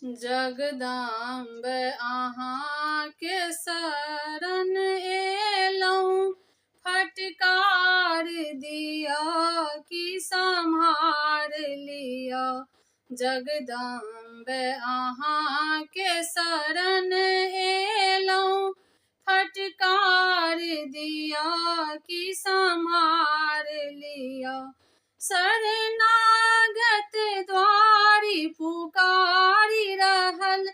जगदम्ब अहाँ के शरण एलौं, फटकार दिया कि सम्हार लिया। जगदम्ब अहाँ के शरण एलौं, फटकार दिया कि सम्हार लिया। शरणागत द्वारि पुकारी रहल,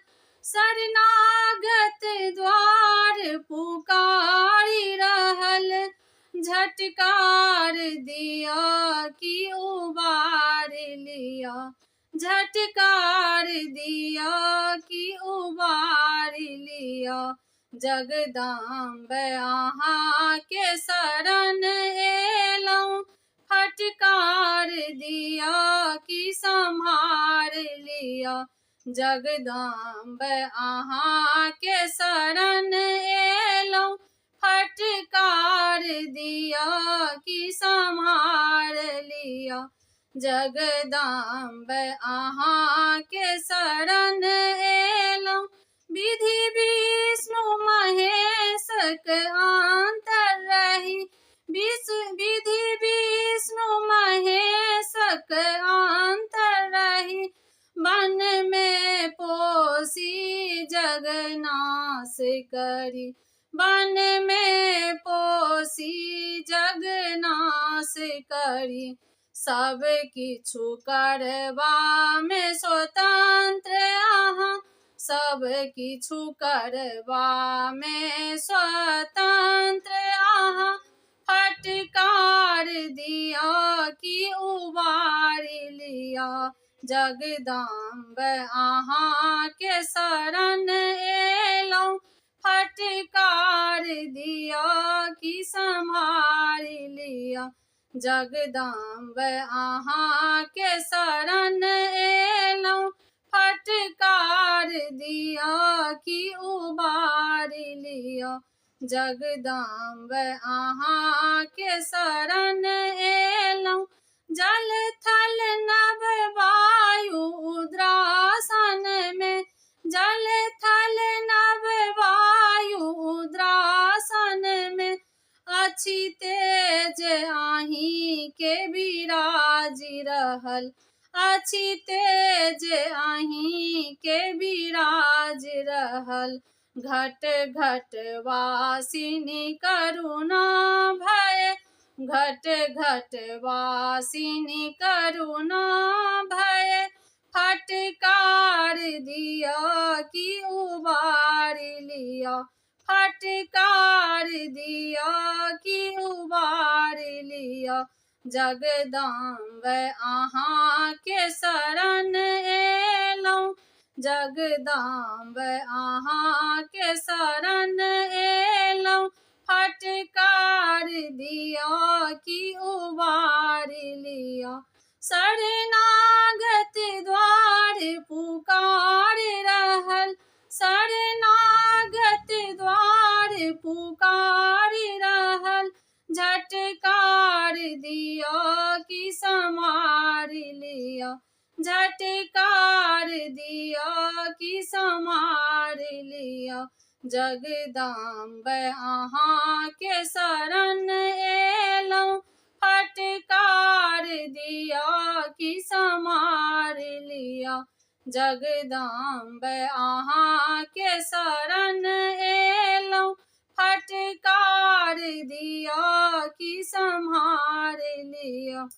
शरणागत द्वार पुकारी रहल। झटकार दिया कि उबार लिया, झटकार दिया कि उबार लिया। जगदम्ब अहाँ के शरण एलौं, फटकार दिया कि सम्हार लिया। जगदम्ब अहाँ के शरण एलौं, फटकार दिया कि सम्हार लिया। जगदम्ब अहाँ के शरण एलौं, विधि विष्णु महेशक अंतर रही। विधि विष्णु महेशक अंतर रही, वन में पोसी जगनाश करी। वन में पोसी जगनाश करी, सब किछु करबा में स्वतंत्र अहाँ। सब किछु करबा में स्वतंत्र अहाँ, फटकार दिया कि उबार लिया। जगदम्ब अहाँ के शरण एलौं, फटकार दिया कि सम्हार लिया। जगदम्ब अहाँ के शरण एलौं, फटकार दिया कि उबार लिया। जगदम्ब अहाँ के शरण एलौं, जल थल नभ वायु उद्रासन में। जल थल नभ वायु उद्रासन में, अछि तेज अहीं के विराज रहल। अछि तेज अहीं के विराज रहल। घट घट वासिनी करुणा भय, घट घट वासिनी करुणा भय। फटकार दिया कि उबार लिया, फटकार दिया कि उबार लिया। जगदम्ब अहाँ के शरण एलौं, जगदम्ब अहाँ के शरण एलौं, फटकार दिया कि उबार लिया। शरणागत द्वार पुकार रहल, शरणागत द्वार पुकार रहल। झटकार दिया कि सम्हार लिया, झटकार दिया कि सम्हार लिया। जगदम्ब अहाँ के शरण एलौं, फटकार दिया कि सम्हार लिया। जगदम्ब अहाँ के शरण एलौं, फटकार दिया कि सम्हार लिया।